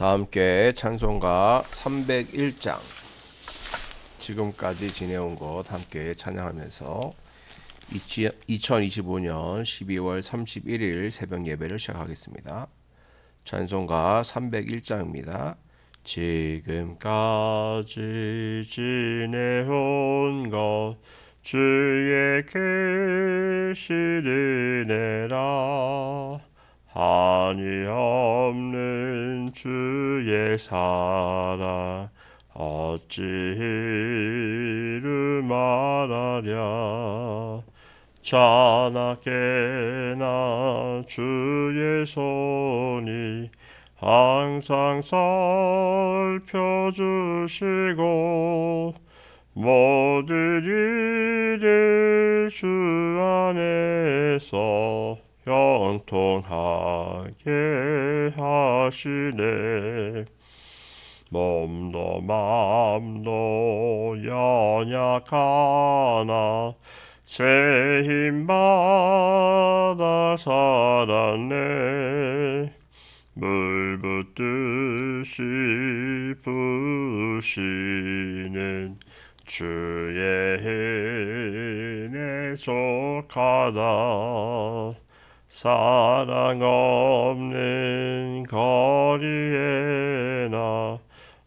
다 함께 찬송가 301장 지금까지 지내온 것 함께 찬양하면서 2025년 12월 31일 새벽 예배를 시작하겠습니다. 찬송가 301장입니다. 지금까지 지내온 것 주의 계시를 내라. 한이 없는 주의 사랑 어찌 이루 말하랴. 자나깨나 주의 손이 항상 살펴주시고 모든 일을 주 안에서 형통하게 하시네. 몸도 마음도 연약하나 새 힘받아 살았네. 물 붓듯이 부으시는 주의 은혜 속하다. 사랑 없는 거리에나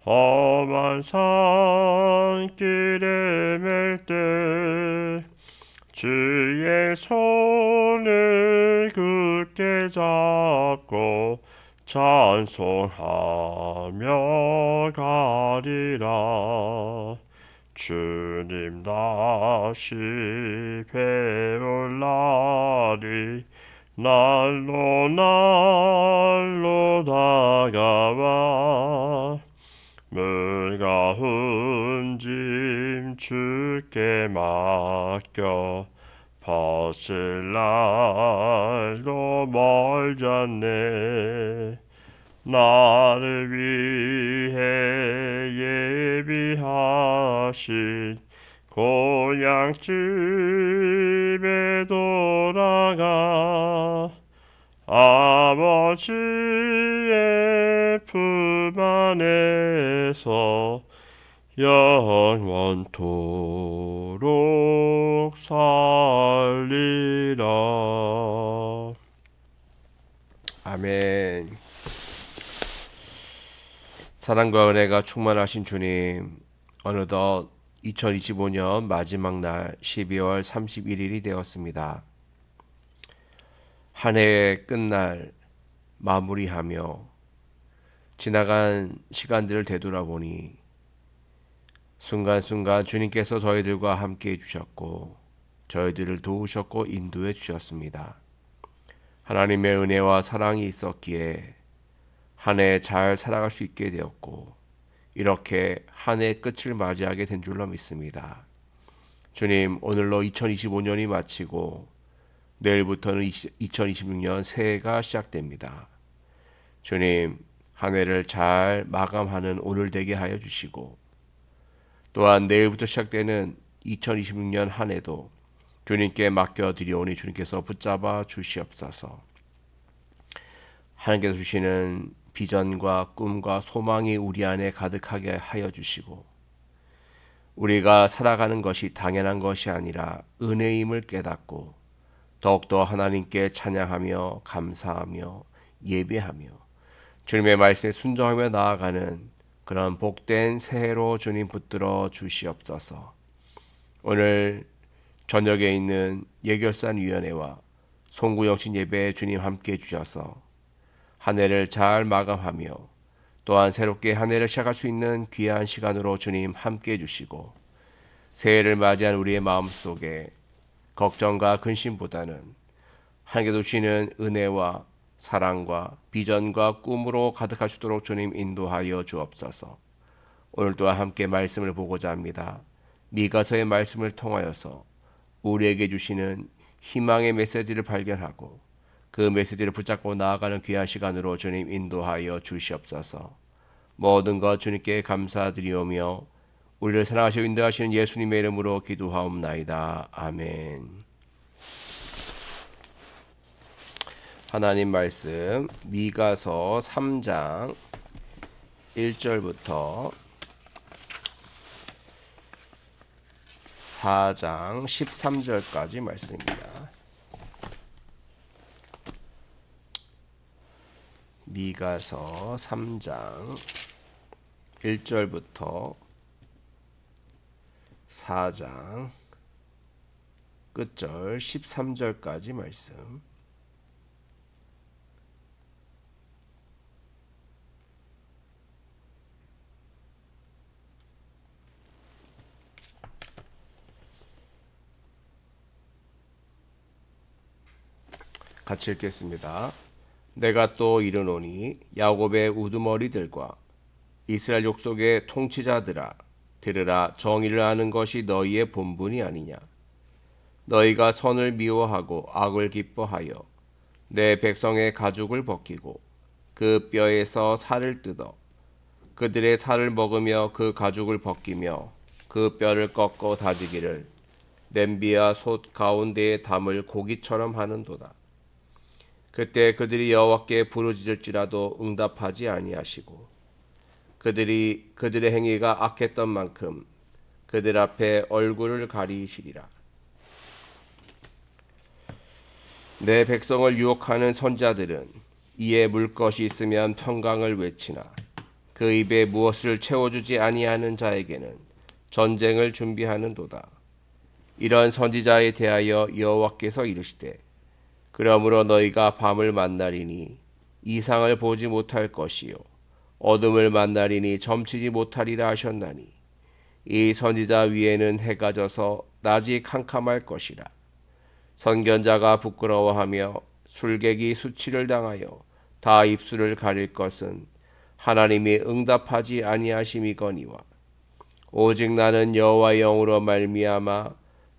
험한 산길에 맬 때 주의 손을 굳게 잡고 찬송하며 가리라. 주님 다시 배울 날이 날로 날로 다가와. 물 가운 짐 주께 맡겨 벗을 날도 멀잖네. 나를 위해 예비하신 고향집에 돌아가 아버지의 품 안에서 영원토록 살리라. 아멘. 사랑과 은혜가 충만하신 주님, 어느덧 2025년 마지막 날 12월 31일이 되었습니다. 한 해의 끝날 마무리하며 지나간 시간들을 되돌아보니 순간순간 주님께서 저희들과 함께 해주셨고 저희들을 도우셨고 인도해 주셨습니다. 하나님의 은혜와 사랑이 있었기에 한 해 잘 살아갈 수 있게 되었고 이렇게 한 해 끝을 맞이하게 된 줄로 믿습니다. 주님, 오늘로 2025년이 마치고 내일부터는 2026년 새해가 시작됩니다. 주님, 한 해를 잘 마감하는 오늘 되게 하여 주시고 또한 내일부터 시작되는 2026년 한 해도 주님께 맡겨드리오니 주님께서 붙잡아 주시옵소서. 하나님께서 주시는 비전과 꿈과 소망이 우리 안에 가득하게 하여 주시고 우리가 살아가는 것이 당연한 것이 아니라 은혜임을 깨닫고 더욱더 하나님께 찬양하며 감사하며 예배하며 주님의 말씀에 순종하며 나아가는 그런 복된 새해로 주님 붙들어 주시옵소서. 오늘 저녁에 있는 예결산위원회와 송구영신 예배에 주님 함께 해주셔서 한 해를 잘 마감하며 또한 새롭게 한 해를 시작할 수 있는 귀한 시간으로 주님 함께 해주시고 새해를 맞이한 우리의 마음속에 걱정과 근심보다는 하나님께서 주시는 은혜와 사랑과 비전과 꿈으로 가득할 수 있도록 주님 인도하여 주옵소서. 오늘 또한 함께 말씀을 보고자 합니다. 미가서의 말씀을 통하여서 우리에게 주시는 희망의 메시지를 발견하고 그 메시지를 붙잡고 나아가는 귀한 시간으로 주님 인도하여 주시옵소서. 모든 것 주님께 감사드리오며 우리를 사랑하시고 인도하시는 예수님의 이름으로 기도하옵나이다. 아멘. 하나님 말씀 미가서 3장 1절부터 4장 13절까지 말씀입니다. 미가서 3장 1절부터 4장 끝절 13절까지 말씀. 같이 읽겠습니다. 내가 또 이르노니 야곱의 우두머리들과 이스라엘 족속의 통치자들아, 들으라. 정의를 아는 것이 너희의 본분이 아니냐. 너희가 선을 미워하고 악을 기뻐하여 내 백성의 가죽을 벗기고 그 뼈에서 살을 뜯어 그들의 살을 먹으며 그 가죽을 벗기며 그 뼈를 꺾어 다지기를 냄비와 솥 가운데에 담을 고기처럼 하는도다. 그때 그들이 여호와께 부르짖을지라도 응답하지 아니하시고 그들의 행위가 악했던 만큼 그들 앞에 얼굴을 가리시리라. 내 백성을 유혹하는 선자들은 이에 물 것이 있으면 평강을 외치나 그 입에 무엇을 채워주지 아니하는 자에게는 전쟁을 준비하는도다. 이런 선지자에 대하여 여호와께서 이르시되 그러므로 너희가 밤을 만나리니 이상을 보지 못할 것이요 어둠을 만나리니 점치지 못하리라 하셨나니 이 선지자 위에는 해가 져서 낮이 캄캄할 것이라. 선견자가 부끄러워하며 술객이 수치를 당하여 다 입술을 가릴 것은 하나님이 응답하지 아니하심이거니와 오직 나는 여호와의 영으로 말미암아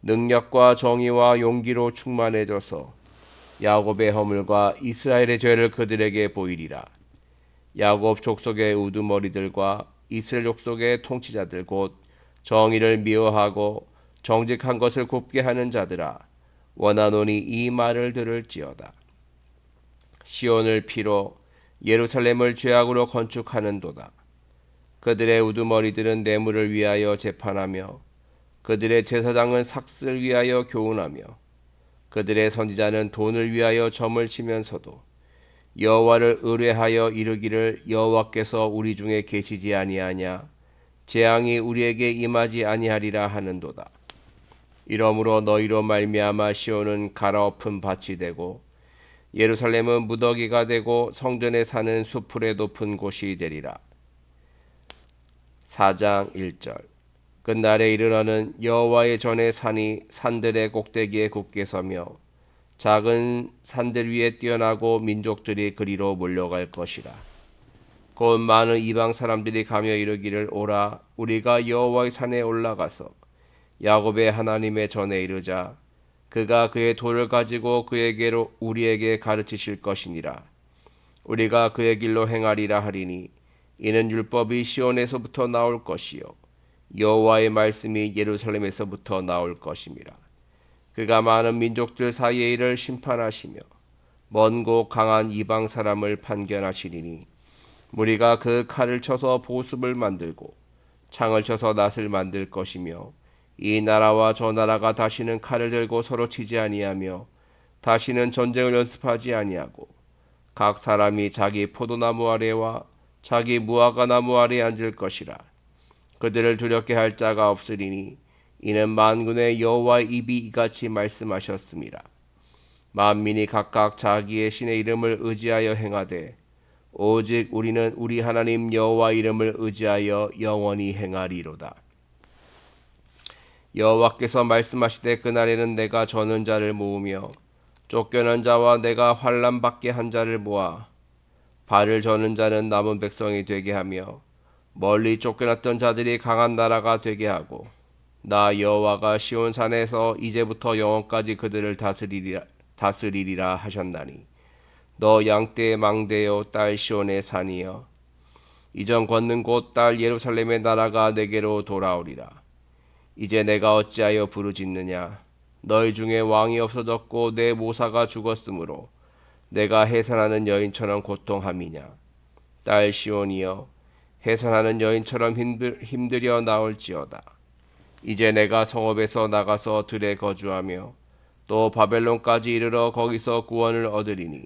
능력과 정의와 용기로 충만해져서 야곱의 허물과 이스라엘의 죄를 그들에게 보이리라. 야곱 족속의 우두머리들과 이스라엘 족속의 통치자들 곧 정의를 미워하고 정직한 것을 굽게 하는 자들아, 원하노니 이 말을 들을지어다. 시온을 피로 예루살렘을 죄악으로 건축하는도다. 그들의 우두머리들은 뇌물을 위하여 재판하며 그들의 제사장은 삭슬 위하여 교훈하며 그들의 선지자는 돈을 위하여 점을 치면서도 여호와를 의뢰하여 이르기를 여호와께서 우리 중에 계시지 아니하냐 재앙이 우리에게 임하지 아니하리라 하는도다. 이러므로 너희로 말미암아 시온은 갈아엎은 밭이 되고 예루살렘은 무더기가 되고 성전에 사는 수풀에 높은 곳이 되리라. 4장 1절. 끝날에 이르러는 여호와의 전에 산이 산들의 꼭대기에 굳게 서며 작은 산들 위에 뛰어나고 민족들이 그리로 몰려갈 것이라. 곧 많은 이방 사람들이 가며 이르기를 오라 우리가 여호와의 산에 올라가서 야곱의 하나님의 전에 이르자. 그가 그의 돌을 가지고 그에게로 우리에게 가르치실 것이니라. 우리가 그의 길로 행하리라 하리니 이는 율법이 시온에서부터 나올 것이요 여호와의 말씀이 예루살렘에서부터 나올 것임이라. 그가 많은 민족들 사이에 이를 심판하시며 먼고 강한 이방 사람을 판견하시리니 무리가 그 칼을 쳐서 보습을 만들고 창을 쳐서 낫을 만들 것이며 이 나라와 저 나라가 다시는 칼을 들고 서로 치지 아니하며 다시는 전쟁을 연습하지 아니하고 각 사람이 자기 포도나무 아래와 자기 무화과 나무 아래에 앉을 것이라. 그들을 두렵게 할 자가 없으리니 이는 만군의 여호와의 입이 이같이 말씀하셨습니다. 만민이 각각 자기의 신의 이름을 의지하여 행하되 오직 우리는 우리 하나님 여호와 이름을 의지하여 영원히 행하리로다. 여호와께서 말씀하시되 그날에는 내가 저는 자를 모으며 쫓겨난 자와 내가 환난 받게 한 자를 모아 발을 저는 자는 남은 백성이 되게 하며 멀리 쫓겨났던 자들이 강한 나라가 되게 하고 나 여호와가 시온 산에서 이제부터 영원까지 그들을 다스리리라 하셨나니 너 양떼의 망대요 딸 시온의 산이여 이전 걷는 곳 딸 예루살렘의 나라가 내게로 돌아오리라. 이제 내가 어찌하여 부르짖느냐 너희 중에 왕이 없어졌고 내 모사가 죽었으므로 내가 해산하는 여인처럼 고통함이냐. 딸 시온이여 해산하는 여인처럼 힘들여 나올지어다. 이제 내가 성읍에서 나가서 들에 거주하며 또 바벨론까지 이르러 거기서 구원을 얻으리니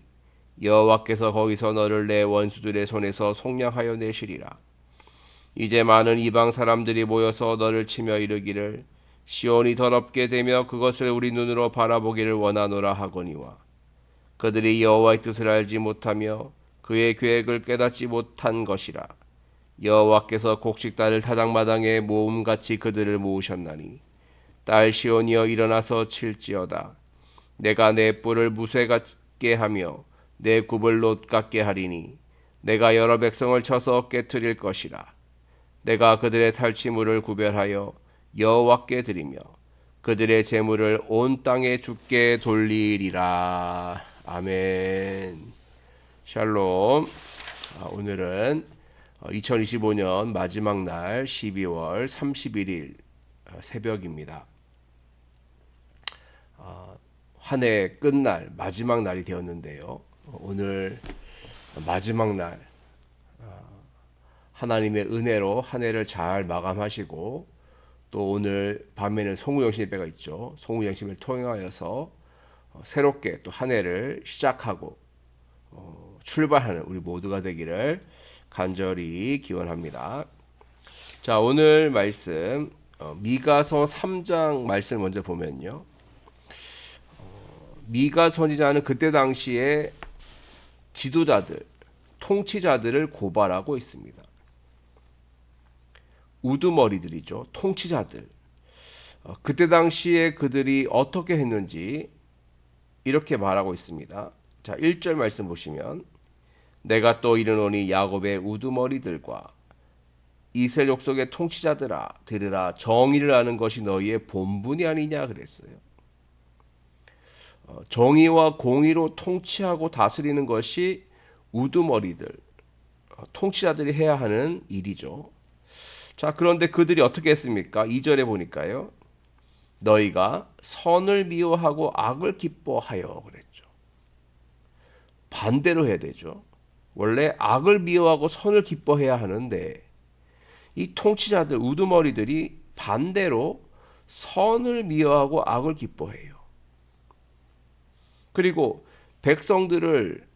여호와께서 거기서 너를 내 원수들의 손에서 속량하여 내시리라. 이제 많은 이방 사람들이 모여서 너를 치며 이르기를 시온이 더럽게 되며 그것을 우리 눈으로 바라보기를 원하노라 하거니와 그들이 여호와의 뜻을 알지 못하며 그의 계획을 깨닫지 못한 것이라. 여호와께서 곡식달을 타작마당에 모음같이 그들을 모으셨나니 딸 시온이여 일어나서 칠지어다. 내가 내 뿔을 무쇠 같게 하며 내 굽을 놋 같게 하리니 내가 여러 백성을 쳐서 깨트릴 것이라. 내가 그들의 탈취물을 구별하여 여호와께 드리며 그들의 재물을 온 땅에 주께 돌리리라. 아멘. 샬롬. 오늘은 2025년 마지막 날 12월 31일 새벽입니다. 한 해 끝날 마지막 날이 되었는데요. 오늘 마지막 날 하나님의 은혜로 한 해를 잘 마감하시고 또 오늘 밤에는 송우영신 예배가 있죠. 송우영신을 통하여서 새롭게 또 한 해를 시작하고 출발하는 우리 모두가 되기를 간절히 기원합니다. 자, 오늘 말씀 미가서 3장 말씀을 먼저 보면요. 미가 선지자는 그때 당시에 지도자들, 통치자들을 고발하고 있습니다. 우두머리들이죠. 통치자들. 그때 당시에 그들이 어떻게 했는지 이렇게 말하고 있습니다. 자, 1절 말씀 보시면 내가 또 이르노니 야곱의 우두머리들과 이스라엘 족속의 통치자들아 들으라. 정의를 하는 것이 너희의 본분이 아니냐 그랬어요. 정의와 공의로 통치하고 다스리는 것이 우두머리들, 통치자들이 해야 하는 일이죠. 자, 그런데 그들이 어떻게 했습니까? 2절에 보니까요. 너희가 선을 미워하고 악을 기뻐하여 그랬죠. 반대로 해야 되죠. 원래 악을 미워하고 선을 기뻐해야 하는데 이 통치자들, 우두머리들이 반대로 선을 미워하고 악을 기뻐해요. 그리고 백성들을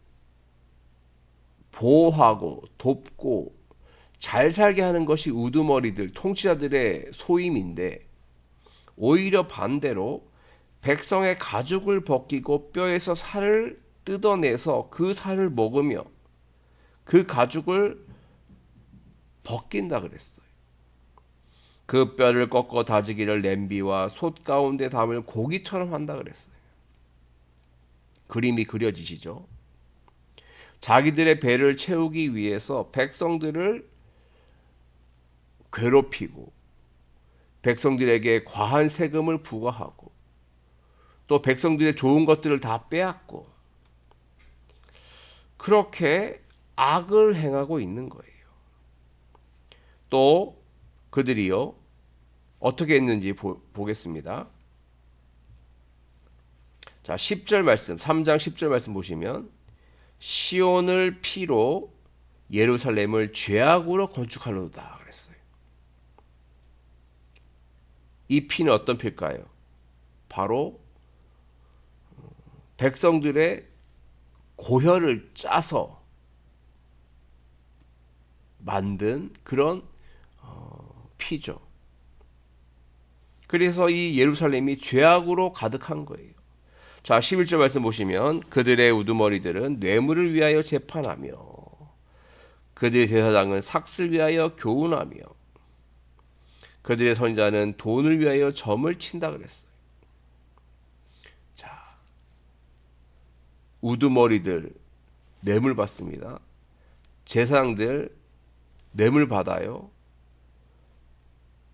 보호하고 돕고 잘 살게 하는 것이 우두머리들, 통치자들의 소임인데 오히려 반대로 백성의 가죽을 벗기고 뼈에서 살을 뜯어내서 그 살을 먹으며 그 가죽을 벗긴다 그랬어요. 그 뼈를 꺾어 다지기를 냄비와 솥 가운데 담을 고기처럼 한다 그랬어요. 그림이 그려지시죠? 자기들의 배를 채우기 위해서 백성들을 괴롭히고 백성들에게 과한 세금을 부과하고 또 백성들의 좋은 것들을 다 빼앗고 그렇게 악을 행하고 있는 거예요. 또 그들이요 어떻게 했는지 보겠습니다. 자, 10절 말씀, 3장 10절 말씀 보시면 시온을 피로 예루살렘을 죄악으로 건축하노다 그랬어요. 이 피는 어떤 피일까요? 바로 백성들의 고혈을 짜서 만든 그런 피죠. 그래서 이 예루살렘이 죄악으로 가득한 거예요. 자, 11절 말씀 보시면 그들의 우두머리들은 뇌물을 위하여 재판하며 그들의 제사장은 삭슬 위하여 교훈하며 그들의 선지자는 돈을 위하여 점을 친다 그랬어요. 자, 우두머리들 뇌물 받습니다. 제사장들 뇌물 받아요.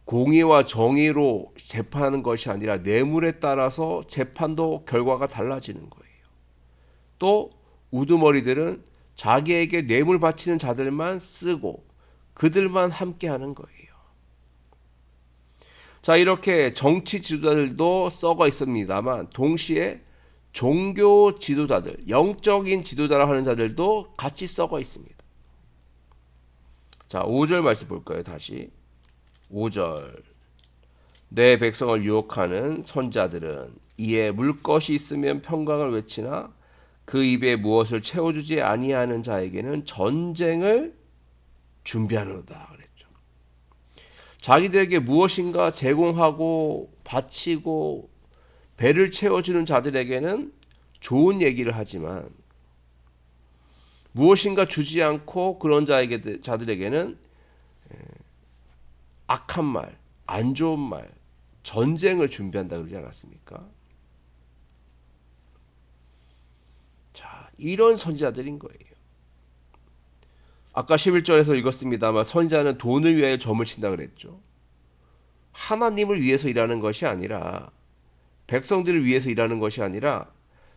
공의와 정의로 재판하는 것이 아니라 뇌물에 따라서 재판도 결과가 달라지는 거예요. 또 우두머리들은 자기에게 뇌물 바치는 자들만 쓰고 그들만 함께하는 거예요. 자, 이렇게 정치 지도자들도 썩어 있습니다만 동시에 종교 지도자들, 영적인 지도자라 하는 자들도 같이 썩어 있습니다. 자, 5절 말씀 볼까요? 다시 5절. 내 백성을 유혹하는 선자들은 이에 물 것이 있으면 평강을 외치나 그 입에 무엇을 채워주지 아니하는 자에게는 전쟁을 준비하노다 그랬죠. 자기들에게 무엇인가 제공하고 바치고 배를 채워주는 자들에게는 좋은 얘기를 하지만 무엇인가 주지 않고 그런 자들에게는 악한 말, 안 좋은 말, 전쟁을 준비한다 그러지 않았습니까? 자, 이런 선지자들인 거예요. 아까 11절에서 읽었습니다만 선지자는 돈을 위하여 점을 친다 그랬죠. 하나님을 위해서 일하는 것이 아니라 백성들을 위해서 일하는 것이 아니라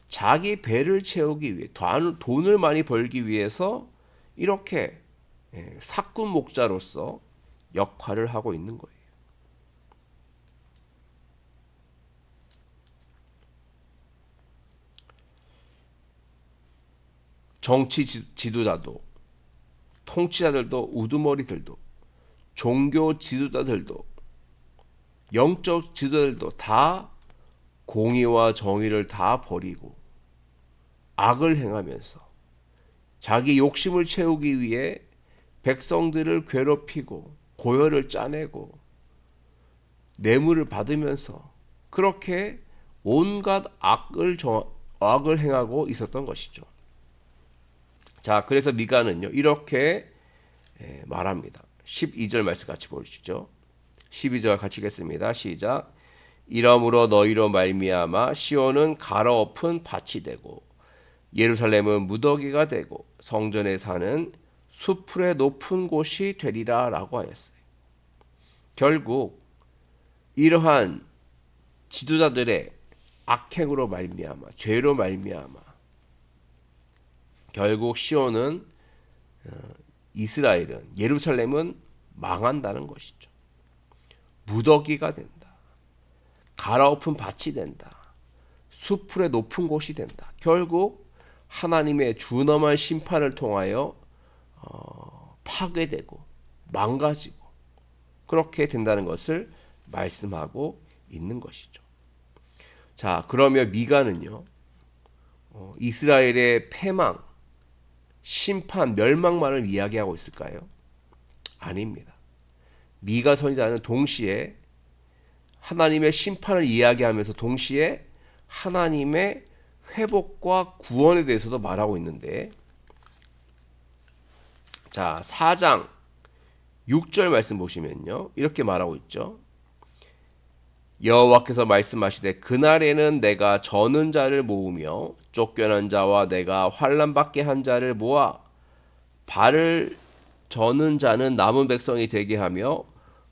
자기 배를 채우기 위해 돈을 많이 벌기 위해서 이렇게 사꾼 목자로서 역할을 하고 있는 거예요. 정치 지도자도 통치자들도 우두머리들도 종교 지도자들도 영적 지도자들도 다 공의와 정의를 다 버리고 악을 행하면서 자기 욕심을 채우기 위해 백성들을 괴롭히고 고혈을 짜내고 뇌물을 받으면서 그렇게 온갖 악을 행하고 있었던 것이죠. 자, 그래서 미가는요 이렇게 말합니다. 12절 말씀 같이 보시죠. 12절 같이 읽겠습니다. 시작. 이러므로 너희로 말미암아 시온은 갈아엎은 밭이 되고 예루살렘은 무더기가 되고 성전에 사는 수풀의 높은 곳이 되리라 라고 하였어요. 결국 이러한 지도자들의 악행으로 말미암아 죄로 말미암아 결국 시온은 이스라엘은 예루살렘은 망한다는 것이죠. 무더기가 된다. 갈아엎은 밭이 된다. 수풀의 높은 곳이 된다. 결국 하나님의 준엄한 심판을 통하여 파괴되고 망가지고 그렇게 된다는 것을 말씀하고 있는 것이죠. 자, 그러면 미가는요 이스라엘의 패망, 심판, 멸망만을 이야기하고 있을까요? 아닙니다. 미가 선지자는 동시에 하나님의 심판을 이야기하면서 동시에 하나님의 회복과 구원에 대해서도 말하고 있는데, 자, 4장 6절 말씀 보시면요 이렇게 말하고 있죠. 여호와께서 말씀하시되 그날에는 내가 저는 자를 모으며 쫓겨난 자와 내가 환난 받게 한 자를 모아 발을 저는 자는 남은 백성이 되게 하며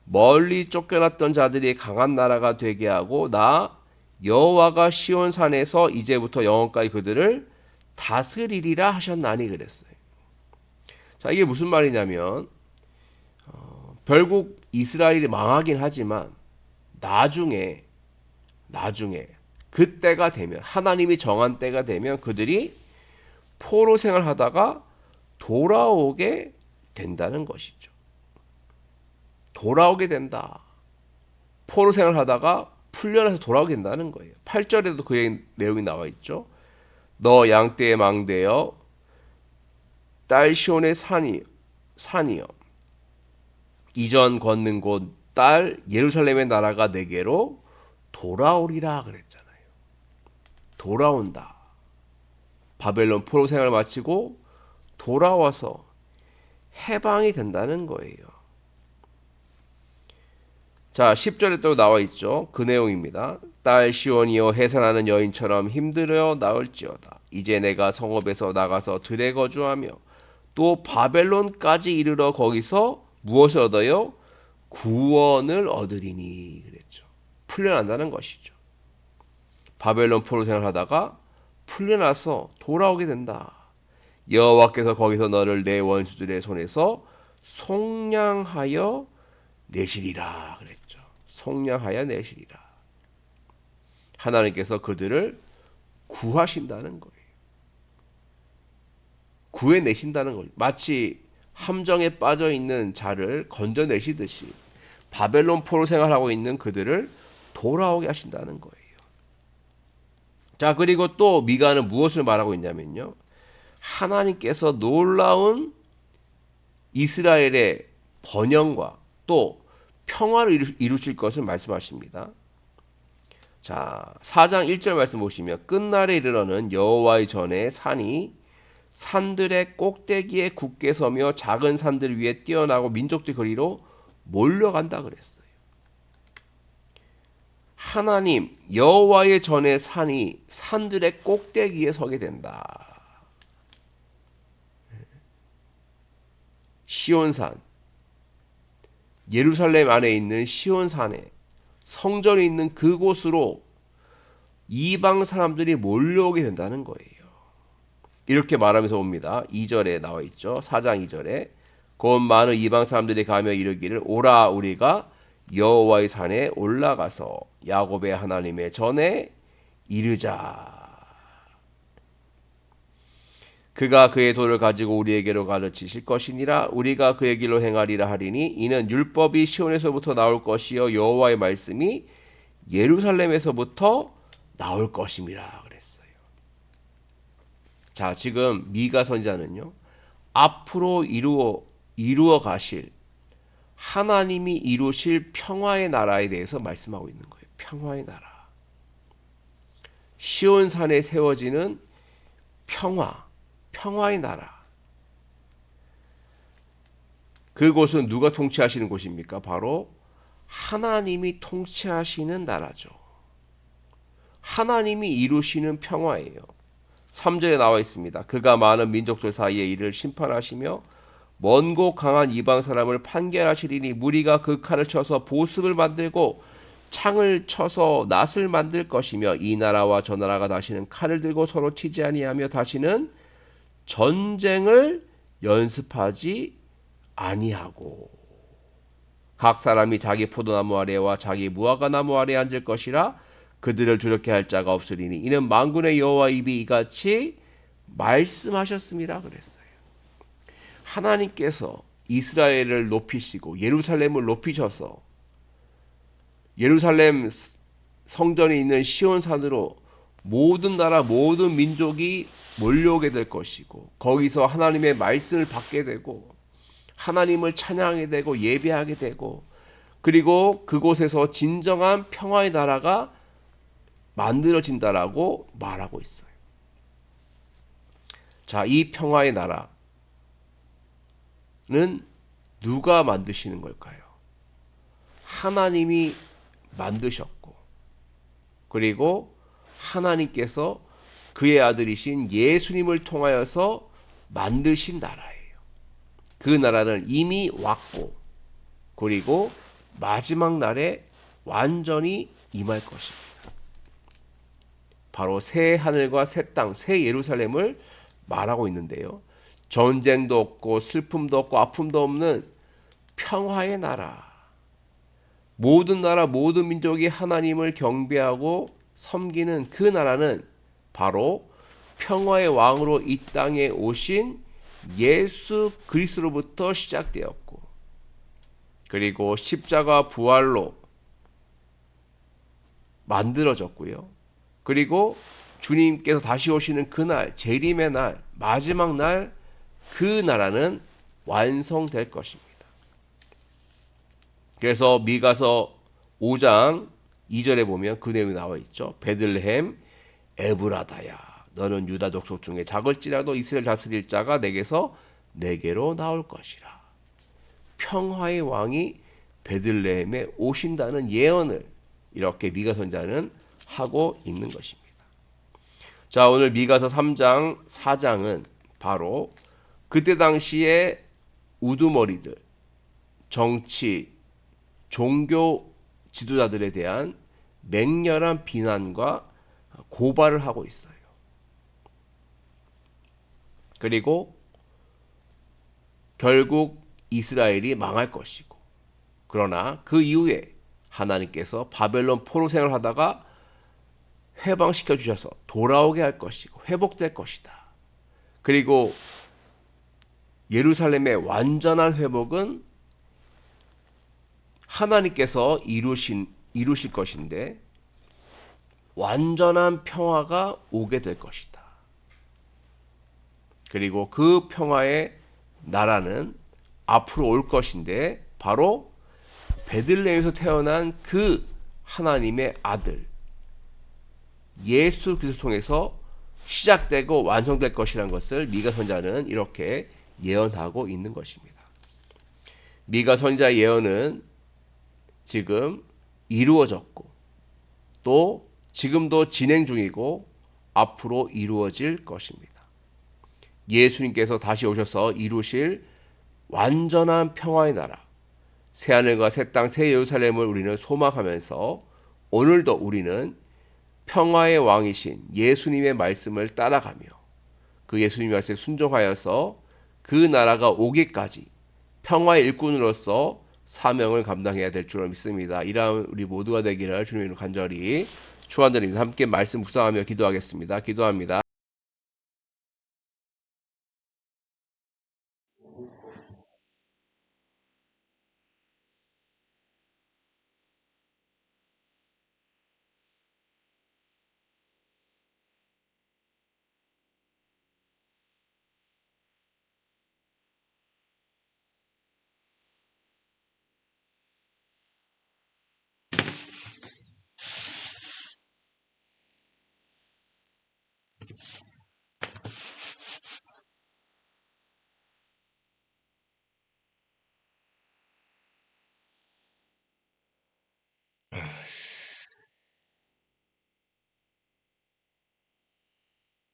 멀리 쫓겨났던 자들이 강한 나라가 되게 하고 나 여호와가 시온 산에서 이제부터 영원까지 그들을 다스리리라 하셨나니 그랬어요. 자, 이게 무슨 말이냐면 결국 이스라엘이 망하긴 하지만 나중에 그때가 되면 하나님이 정한 때가 되면 그들이 포로 생활하다가 돌아오게 된다는 것이죠. 돌아오게 된다. 포로 생활하다가 풀려나서 돌아오게 된다는 거예요. 8절에도 그 내용이 나와 있죠. 너 양떼의 망대여 딸 시온의 산이여 이전 걷는 곳 딸 예루살렘의 나라가 내게로 돌아오리라 그랬잖아요. 돌아온다. 바벨론 포로 생활을 마치고 돌아와서 해방이 된다는 거예요. 자, 10절에 또 나와 있죠. 그 내용입니다. 딸 시온이여 해산하는 여인처럼 힘들어 나올지어다. 이제 내가 성읍에서 나가서 들에 거주하며 또 바벨론까지 이르러 거기서 무엇을 얻어요? 구원을 얻으리니 그랬죠. 풀려난다는 것이죠. 바벨론 포로 생활하다가 풀려나서 돌아오게 된다. 여호와께서 거기서 너를 내 원수들의 손에서 속량하여 내시리라 그랬죠. 속량하여 내시리라. 하나님께서 그들을 구하신다는 거예요. 구해내신다는 거예요. 마치 함정에 빠져 있는 자를 건져내시듯이 바벨론 포로 생활하고 있는 그들을 돌아오게 하신다는 거예요. 자, 그리고 또 미가는 무엇을 말하고 있냐면요. 하나님께서 놀라운 이스라엘의 번영과 또 평화를 이루실 것을 말씀하십니다. 자, 4장 1절 말씀 보시면 끝날에 이르러는 여호와의 전에 산이 산들의 꼭대기에 굳게 서며 작은 산들 위에 뛰어나고 민족들 거리로 몰려간다 그랬어요. 하나님 여호와의 전에 산이 산들의 꼭대기에 서게 된다. 시온산, 예루살렘 안에 있는 시온산에 성전이 있는 그곳으로 이방 사람들이 몰려오게 된다는 거예요. 이렇게 말하면서 옵니다. 2절에 나와 있죠. 4장 2절에 곧 많은 이방 사람들이 가며 이르기를 오라 우리가 여호와의 산에 올라가서 야곱의 하나님의 전에 이르자. 그가 그의 도를 가지고 우리에게로 가르치실 것이니라. 우리가 그의 길로 행하리라 하리니 이는 율법이 시온에서부터 나올 것이요 여호와의 말씀이 예루살렘에서부터 나올 것임이라 그랬어요. 자, 지금 미가 선지자는요. 앞으로 이루어 가실 하나님이 이루실 평화의 나라에 대해서 말씀하고 있는 거예요. 평화의 나라. 시온산에 세워지는 평화의 나라. 그곳은 누가 통치하시는 곳입니까? 바로 하나님이 통치하시는 나라죠. 하나님이 이루시는 평화예요. 3절에 나와 있습니다. 그가 많은 민족들 사이에 이를 심판하시며 먼고 강한 이방 사람을 판결하시리니 무리가 그 칼을 쳐서 보습을 만들고 창을 쳐서 낫을 만들 것이며 이 나라와 저 나라가 다시는 칼을 들고 서로 치지 아니하며 다시는 전쟁을 연습하지 아니하고 각 사람이 자기 포도나무 아래와 자기 무화과 나무 아래에 앉을 것이라 그들을 두렵게 할 자가 없으리니 이는 만군의 여호와 입이 이같이 말씀하셨습니다 그랬어요. 하나님께서 이스라엘을 높이시고 예루살렘을 높이셔서 예루살렘 성전이 있는 시온산으로 모든 나라 모든 민족이 몰려오게 될 것이고 거기서 하나님의 말씀을 받게 되고 하나님을 찬양하게 되고 예배하게 되고 그리고 그곳에서 진정한 평화의 나라가 만들어진다라고 말하고 있어요. 자, 이 평화의 나라는 누가 만드시는 걸까요? 하나님이 만드셨고 그리고 하나님께서 그의 아들이신 예수님을 통하여서 만드신 나라예요. 그 나라는 이미 왔고 그리고 마지막 날에 완전히 임할 것입니다. 바로 새 하늘과 새 땅, 새 예루살렘을 말하고 있는데요. 전쟁도 없고 슬픔도 없고 아픔도 없는 평화의 나라. 모든 나라 모든 민족이 하나님을 경배하고 섬기는 그 나라는 바로 평화의 왕으로 이 땅에 오신 예수 그리스도로부터 시작되었고 그리고 십자가 부활로 만들어졌고요. 그리고 주님께서 다시 오시는 그날 재림의 날 마지막 날 그 나라는 완성될 것입니다. 그래서 미가서 5장 2절에 보면 그 내용이 나와 있죠. 베들레헴 에브라다야 너는 유다 족속 중에 작을지라도 이스라엘 다스릴 자가 내게로 나올 것이라. 평화의 왕이 베들레헴에 오신다는 예언을 이렇게 미가 선지자는 하고 있는 것입니다. 자, 오늘 미가서 3장 4장은 바로 그때 당시에 우두머리들 정치 종교 지도자들에 대한 맹렬한 비난과 고발을 하고 있어요. 그리고 결국 이스라엘이 망할 것이고 그러나 그 이후에 하나님께서 바벨론 포로 생활하다가 해방시켜 주셔서 돌아오게 할 것이고 회복될 것이다. 그리고 예루살렘의 완전한 회복은 하나님께서 이루실 것인데 완전한 평화가 오게 될 것이다. 그리고 그 평화의 나라는 앞으로 올 것인데 바로 베들레헴에서 태어난 그 하나님의 아들 예수 그리스도 통해서 시작되고 완성될 것이라는 것을 미가 선자는 이렇게 예언하고 있는 것입니다. 미가 선자의 예언은 지금 이루어졌고 또 지금도 진행 중이고 앞으로 이루어질 것입니다. 예수님께서 다시 오셔서 이루실 완전한 평화의 나라, 새하늘과 새 땅, 새 예루살렘을 우리는 소망하면서 오늘도 우리는 평화의 왕이신 예수님의 말씀을 따라가며 그 예수님의 말씀에 순종하여서 그 나라가 오기까지 평화의 일꾼으로서 사명을 감당해야 될 줄로 믿습니다. 이러한 우리 모두가 되기를 주님으로 간절히 축원드립니다. 함께 말씀 묵상하며 기도하겠습니다. 기도합니다.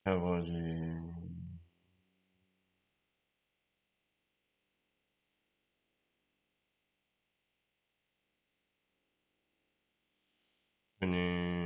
아버지, 주님.